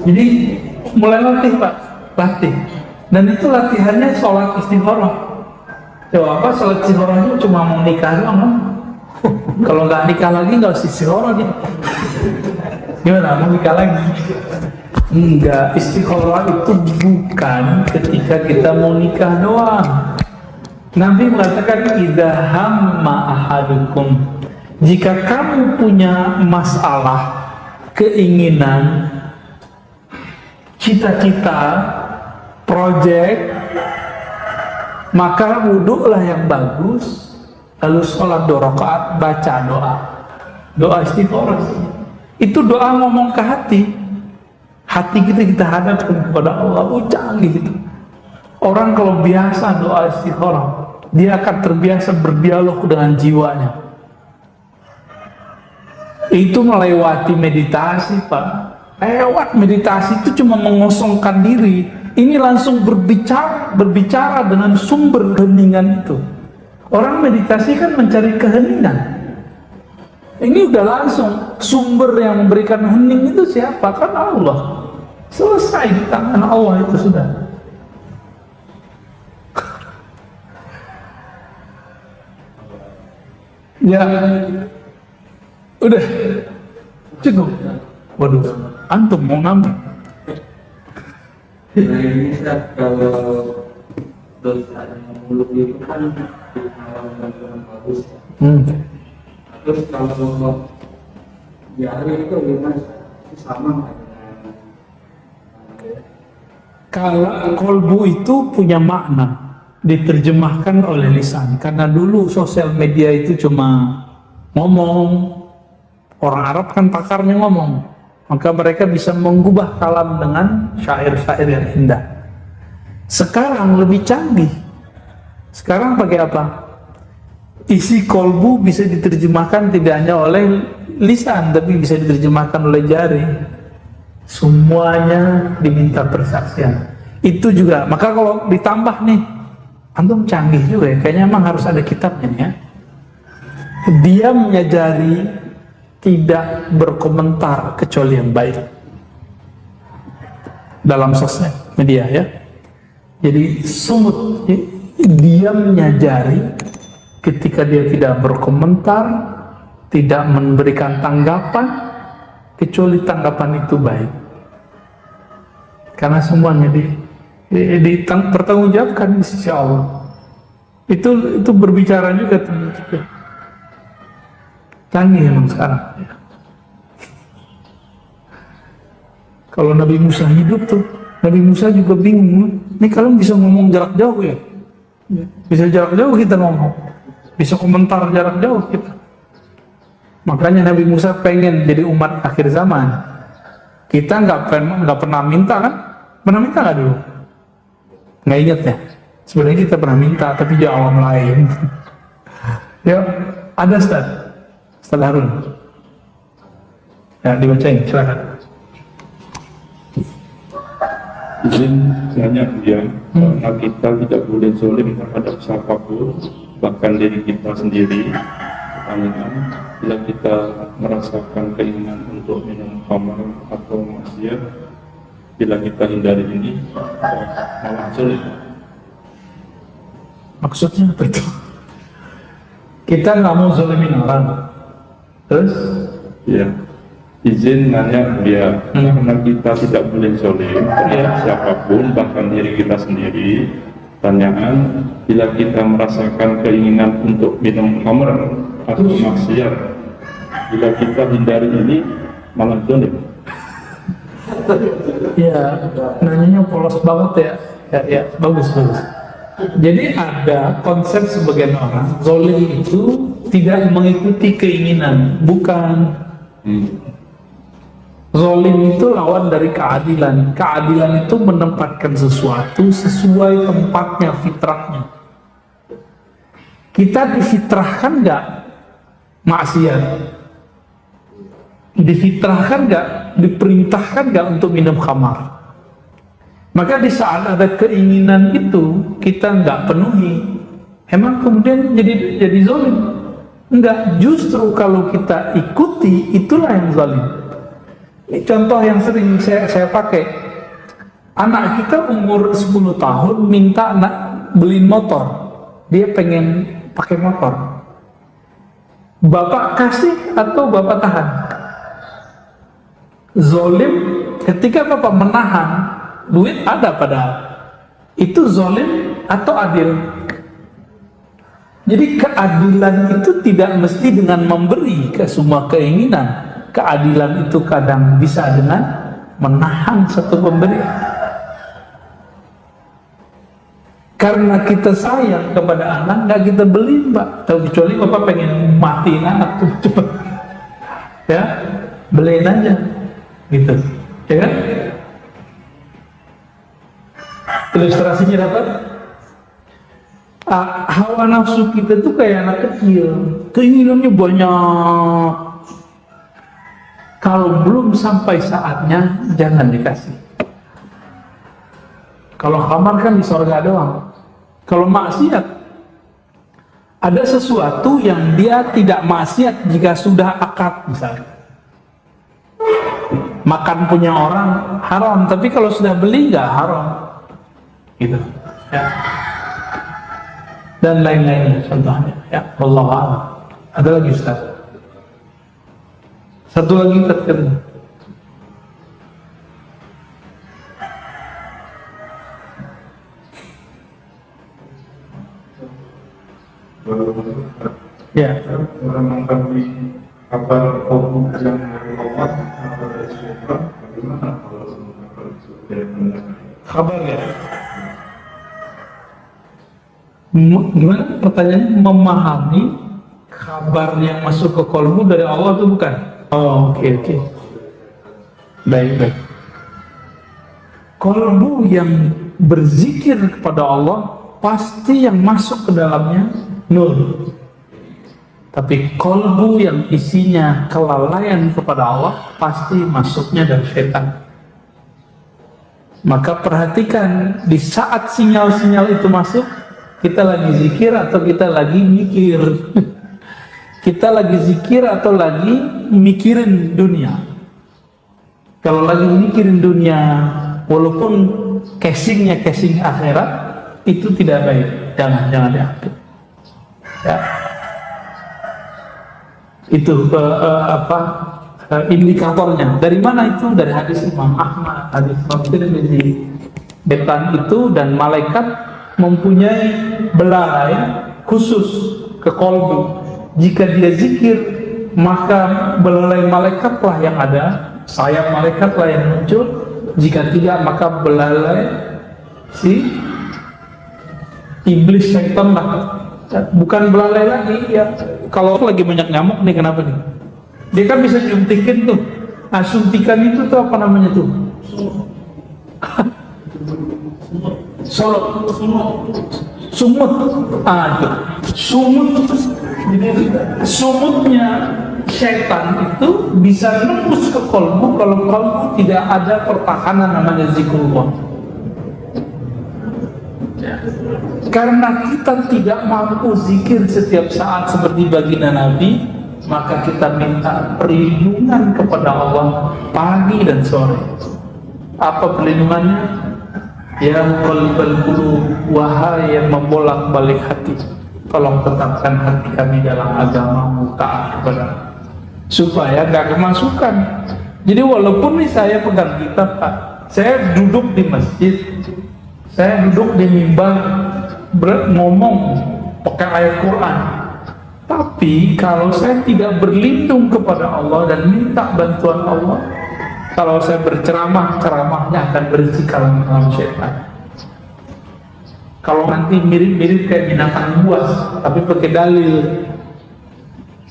Jadi mulai latih Pak, latih. Dan itu latihannya sholat istikharah. Coba apa sholat istikharahnya cuma mau nikah doang kan? Kalau nggak nikah lagi nggak istikharah gitu. Gimana mau nikah lagi? Enggak, istikharah itu bukan ketika kita mau nikah doang. Nabi mengatakan idza hamma ahadukum, jika kamu punya masalah, keinginan, cita-cita, project, maka wudhulah yang bagus, lalu sholat 2 rakaat, baca doa istikharah. Itu doa ngomong ke hati kita hadapkan kepada Allah. Canggih gitu. Orang kalau biasa doa istikharah, dia akan terbiasa berdialog dengan jiwanya. Itu melewati meditasi Pak. Lewat meditasi itu cuma mengosongkan diri. Ini langsung berbicara dengan sumber keheningan itu. Orang meditasi kan mencari keheningan. Ini udah langsung sumber yang memberikan hening itu siapa? Kan Allah. Selesai di tangan Allah itu sudah. Ya, udah cukup. Waduh, antum mau nambah? Nah ini kalau dosa yang mulut itu kan yang bagus. Terus kalau jari itu gimana? Sama nggak? Kalau kolbu itu punya makna, diterjemahkan oleh lisan. Karena dulu sosial media itu cuma ngomong, orang Arab kan pakarnya ngomong, maka mereka bisa mengubah kalam dengan syair-syair yang indah. Sekarang lebih canggih. Sekarang pakai apa? Isi kolbu bisa diterjemahkan tidak hanya oleh lisan, tapi bisa diterjemahkan oleh jari. Semuanya diminta persaksian. Itu juga, maka kalau ditambah nih, antum canggih juga ya, kayaknya emang harus ada kitabnya nih ya. Diamnya jari tidak berkomentar kecuali yang baik dalam sosial media ya. Jadi sumut, diamnya jari ketika dia tidak berkomentar, tidak memberikan tanggapan kecuali tanggapan itu baik. Karena semuanya dipertanggungjawabkan di sisi Allah. Itu berbicara juga tentang kita. Canggih emang sekarang. Kalau Nabi Musa hidup tuh, Nabi Musa juga bingung. Ini kalian bisa ngomong jarak jauh ya? Bisa jarak jauh kita ngomong. Bisa komentar jarak jauh kita. Makanya Nabi Musa pengen jadi umat akhir zaman. Kita nggak pernah minta kan? Pernah minta nggak dulu? Nggak inget ya? Sebenarnya kita pernah minta, tapi di alam lain. Ya, ada Ustaz Harun. Ya, dibacain, silakan. Izin tanya dia, karena kita tidak boleh zalim terhadap siapapun, bahkan diri kita sendiri. Pertanyaan, bila kita merasakan keinginan untuk minum khamar atau maksiat, bila kita hindari ini, malah zalim. Maksudnya apa itu? Kita nggak mau zalimin orang. Terus? Ya, izin nanya dia, karena kita tidak boleh zalim terhadap siapapun, bahkan diri kita sendiri. Pertanyaan, bila kita merasakan keinginan untuk minum khamr atau maksiat, bila kita hindari ini, malah zalim. Ya, nanyanya polos banget ya. Ya, bagus. Jadi ada konsep sebagian orang, zalim itu tidak mengikuti keinginan, bukan. Zalim itu lawan dari keadilan. Keadilan itu menempatkan sesuatu sesuai tempatnya, fitrahnya. Kita difitrahkan nggak maksiat? Difitrahkan nggak? Diperintahkan nggak untuk minum khamar? Maka di saat ada keinginan itu kita nggak penuhi, emang kemudian jadi zalim? Enggak, justru kalau kita ikuti itulah yang zalim. Ini contoh yang sering saya pakai. Anak kita umur 10 tahun minta beliin motor. Dia pengen pakai motor. Bapak kasih atau bapak tahan? Zolim ketika bapak menahan, duit ada padahal. Itu zolim atau adil? Jadi keadilan itu tidak mesti dengan memberi ke semua keinginan. Keadilan itu kadang bisa dengan menahan satu pemberian. Karena kita sayang kepada anak, nggak kita beli, Mbak. Kecuali bapak pengen matiin anak tuh, coba, ya beliin aja, gitu, ya kan? Ilustrasinya dapat. Hawa nafsu kita tuh kayak anak kecil, keinginannya banyak. Kalau belum sampai saatnya, jangan dikasih. Kalau kamar kan di surga doang. Kalau maksiat, ada sesuatu yang dia tidak maksiat jika sudah akad, misalnya makan punya orang haram, tapi kalau sudah beli nggak haram, gitu, ya. Dan lain-lainnya contohnya, ya. Wallahu a'lam. Ada lagi Ustaz? Satu lagi terkena. Ya. Orang mengetahui kabar Allah yang Allah kepada Tuhan, bagaimana kalau Kabar ya? Gimana pertanyaannya? Memahami kabar yang masuk ke kolbu dari Allah itu bukan? Oh, oke. Baik. Kolbu yang berzikir kepada Allah pasti yang masuk ke dalamnya nur. Tapi kolbu yang isinya kelalaian kepada Allah pasti masuknya dari setan. Maka perhatikan di saat sinyal-sinyal itu masuk, kita lagi zikir atau kita lagi mikir. Kita lagi zikir atau lagi mikirin dunia. Kalau lagi mikirin dunia, walaupun casingnya casing akhirat, itu tidak baik. Jangan diambil. Ya. Itu indikatornya. Dari mana itu? Dari hadis Imam Ahmad, hadis Imam Tirmidzi. Setan itu dan malaikat mempunyai belalai khusus ke kolbu. Jika dia zikir, maka belalai malaikatlah yang ada, sayap malaikatlah yang muncul. Jika tidak, maka belalai si iblis syaitan lah. Bukan belalai lagi ya. Kalau lagi banyak nyamuk nih, kenapa nih? Dia kan bisa nyuntikin tuh. Nah, suntikan itu tuh apa namanya tuh? Sumut. Sumutnya syaitan itu bisa nembus ke kolbu kalau kolbu tidak ada pertahanan namanya zikrullah. Karena kita tidak mampu zikir setiap saat seperti baginda Nabi, maka kita minta perlindungan kepada Allah pagi dan sore. Apa perlindungannya? Ya qalbal qulub, wahai yang membolak-balik hati, tolong tetapkan hati kami dalam agamamu, taat kepada, supaya gak kemasukan. Jadi walaupun nih saya pegang kitab, Pak, saya duduk di masjid, saya duduk di mimbar ngomong pakai ayat Quran, tapi kalau saya tidak berlindung kepada Allah dan minta bantuan Allah, kalau saya berceramah, ceramahnya akan berisi kalam-kalam syaitan. Kalau nanti mirip-mirip kayak binatang buas tapi pakai dalil,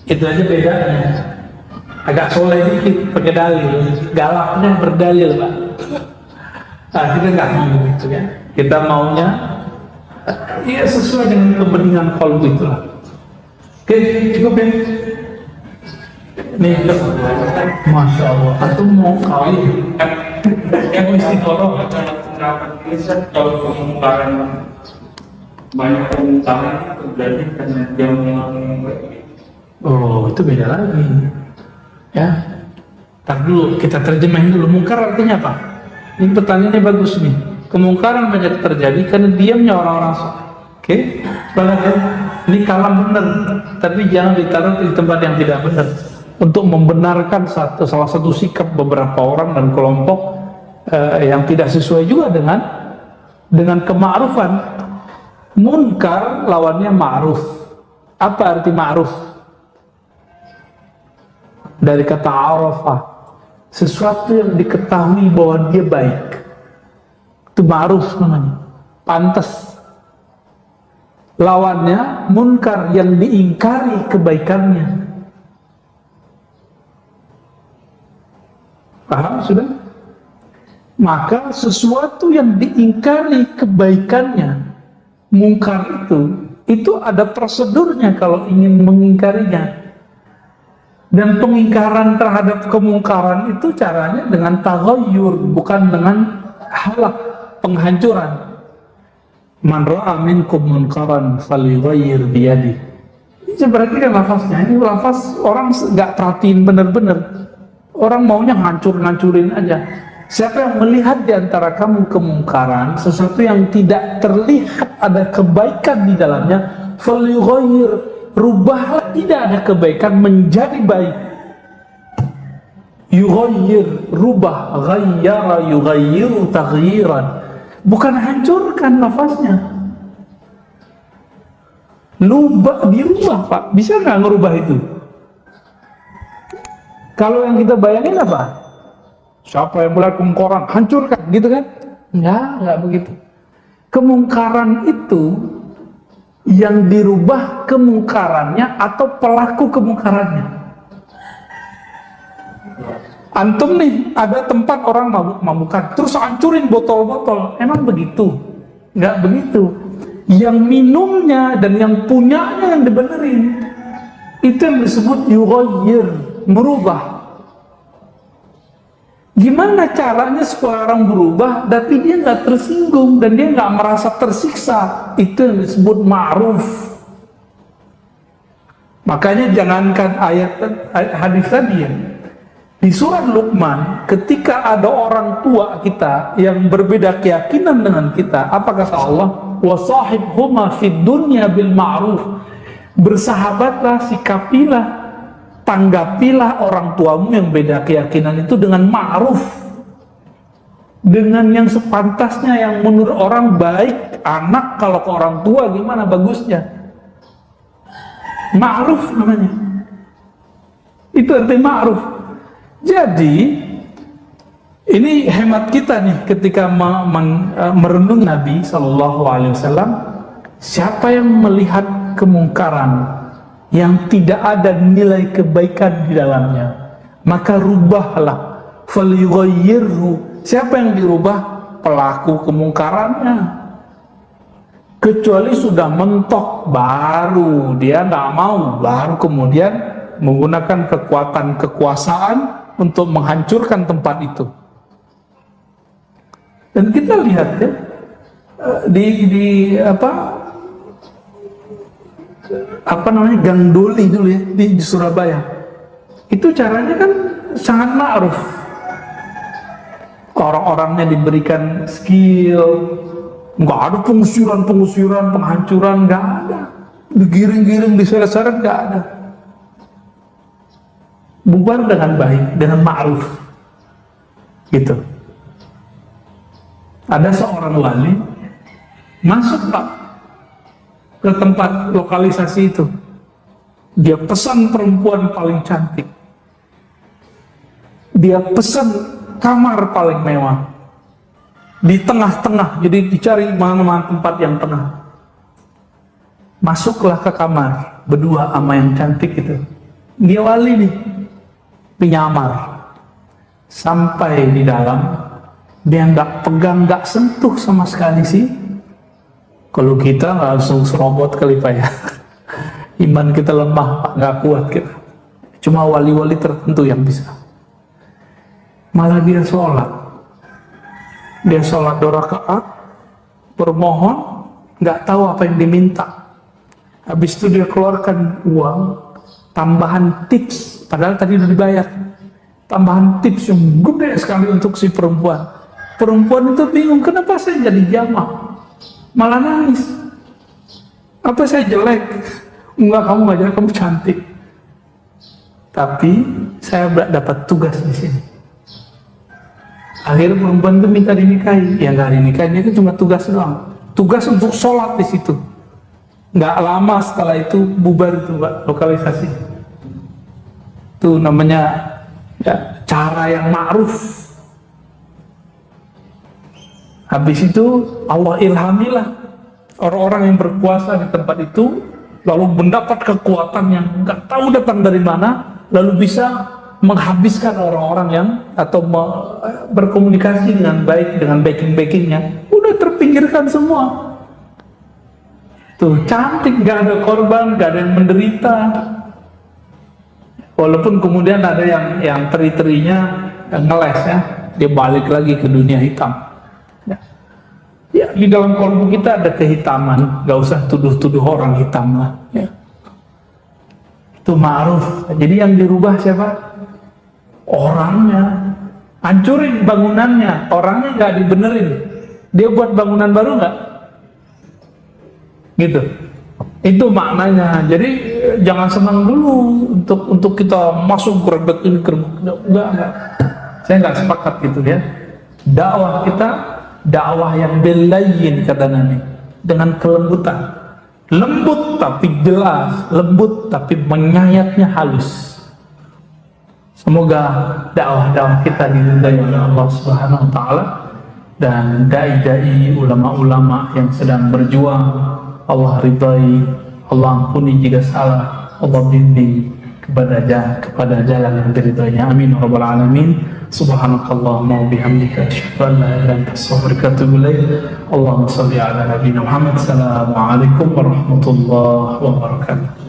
itu aja bedanya. Agak soleh dikit pakai dalil, galaknya berdalil, Pak. Nah, kita nggak mau gitu ya. Kita maunya ya sesuai dengan kepentingan kolbu itulah. Oke, cukup ya. Nih, Masya Allah, atau mau kawin yang istiqoroh. Kalau pengungkapan banyak pengungkapan terjadi karena dia mengalami. Oh, itu beda lagi, ya. Tar dulu, kita terjemahin dulu. Mungkar artinya apa? Ini pertanyaannya bagus nih. Kemungkaran banyak terjadi karena diamnya orang-orang soleh. Oke? Ini kalam benar, tapi jangan ditaruh di tempat yang tidak benar. Untuk membenarkan salah satu sikap beberapa orang dan kelompok yang tidak sesuai juga dengan kema'rufan. Munkar lawannya ma'ruf. Apa arti ma'ruf? Dari kata arafah, sesuatu yang diketahui bahwa dia baik, itu ma'ruf namanya, pantas. Lawannya munkar, yang diingkari kebaikannya. Paham sudah? Maka sesuatu yang diingkari kebaikannya, munkar itu ada prosedurnya kalau ingin mengingkarinya. Dan pengingkaran terhadap kemungkaran itu caranya dengan taghayyur, bukan dengan halak, penghancuran. Man ra'a minkum munkaran falyughayyir biyadi. Ini berarti kan lafaznya, ini lafaz orang nggak perhatiin benar-benar. Orang maunya ngancur-ngancurin aja. Siapa yang melihat di antara kamu kemungkaran, sesuatu yang tidak terlihat ada kebaikan di dalamnya, falyughayyir, rubahlah tidak ada kebaikan menjadi baik. Yughayyir, rubah, ghayyara yughayyiru taghyiran. Bukan hancurkan lafaznya. Dirubah, Pak. Bisa nggak ngerubah itu? Kalau yang kita bayangin apa? Siapa yang melihat kemungkaran, hancurkan, gitu kan? Enggak begitu. Kemungkaran itu yang dirubah kemungkarannya atau pelaku kemungkarannya. Antum nih, ada tempat orang mabuk-mabukan, terus hancurin botol-botol. Emang begitu? Enggak begitu. Yang minumnya dan yang punyanya yang dibenerin. Itu yang disebut yughayyir, merubah. Gimana caranya supaya orang berubah tapi dia nggak tersinggung dan dia nggak merasa tersiksa? Itu yang disebut ma'ruf. Makanya jangankan hadis tadi ya. Di surat Luqman, ketika ada orang tua kita yang berbeda keyakinan dengan kita, apa kata Allah? Wasahibhuma fid dunya bil ma'ruf. Bersahabatlah, sikapilah, tanggapilah orang tuamu yang beda keyakinan itu dengan ma'ruf, dengan yang sepantasnya, yang menurut orang baik. Anak kalau ke orang tua gimana bagusnya? Ma'ruf namanya. Itu arti ma'ruf. Jadi ini hemat kita nih ketika merenung Nabi SAW. Siapa yang melihat kemungkaran yang tidak ada nilai kebaikan di dalamnya, maka rubahlah, falyughayyirhu. Siapa yang dirubah? Pelaku kemungkarannya. Kecuali sudah mentok, baru dia nggak mau, baru kemudian menggunakan kekuatan kekuasaan untuk menghancurkan tempat itu. Dan kita lihat ya, apa namanya, Gang Doli dulu ya di Surabaya. Itu caranya kan sangat ma'ruf. Orang-orangnya diberikan skill, nggak ada pengusiran, penghancuran, nggak ada. Digiring-giring, diseret-seret, nggak ada. Bubar dengan baik, dengan ma'ruf, gitu. Ada seorang wali masuk Pak ke tempat lokalisasi itu. Dia pesan perempuan paling cantik. Dia pesan kamar paling mewah. Di tengah-tengah, jadi dicari mana-mana tempat yang tengah. Masuklah ke kamar berdua sama yang cantik itu. Dia wali nih, penyamar. Sampai di dalam, dia nggak pegang, nggak sentuh sama sekali sih. Kalau kita langsung serobot kali Pak ya. Iman kita lemah Pak, nggak kuat kita. Cuma wali-wali tertentu yang bisa. Malah dia sholat. Dia sholat 2 rakaat, bermohon, nggak tahu apa yang diminta. Habis itu dia keluarkan uang, tambahan tips, padahal tadi udah dibayar. tambahan tips yang gede sekali untuk si perempuan. Perempuan itu bingung, kenapa saya jadi jamak? Malah nangis. Apa saya jelek? Enggak, kamu nggak jelek, kamu cantik. Tapi saya dapat tugas di sini. Akhirnya perempuan itu minta dinikahi. Ya nggak dinikahi, itu cuma tugas doang. Tugas untuk sholat di situ. Nggak lama setelah itu bubar itu Mbak, lokalisasi. Itu namanya ya, cara yang ma'ruf. Habis itu Allah ilhamilah orang-orang yang berkuasa di tempat itu, lalu mendapat kekuatan yang nggak tahu datang dari mana, lalu bisa menghabiskan orang-orang yang atau berkomunikasi dengan baik dengan backing-backingnya, udah terpinggirkan semua. Tuh cantik, gak ada korban, gak ada yang menderita. Walaupun kemudian ada yang teri-terinya ngeles ya, dia balik lagi ke dunia hitam. Ya, di dalam kolbu kita ada kehitaman, gak usah tuduh-tuduh orang hitam lah. Ya. Itu ma'ruf. Jadi yang dirubah siapa? Orangnya. Hancurin bangunannya, orangnya gak dibenerin. Dia buat bangunan baru gak? Gitu. Itu maknanya. Jadi jangan senang dulu untuk kita masuk gerbek ini enggak. Saya nggak sepakat gitu ya. Dakwah kita dakwah yang belayin kata Nabi, dengan kelembutan. Lembut tapi jelas, lembut tapi menyayatnya halus. Semoga dakwah-dakwah kita diridai oleh Allah Subhanahu wa taala dan dai-dai ulama-ulama yang sedang berjuang Allah ridai, Allah ampuni jika salah, Allah bimbing kepada jalan yang diridainya. Amin ya rabbal alamin. Subhanakallahumma wa bihamdika asyhadu an la ilaha illa anta astaghfiruka wa atubu ilaik. Allahumma shalli ala nabiyyina Muhammad. Assalamualaikum warahmatullahi wabarakatuh.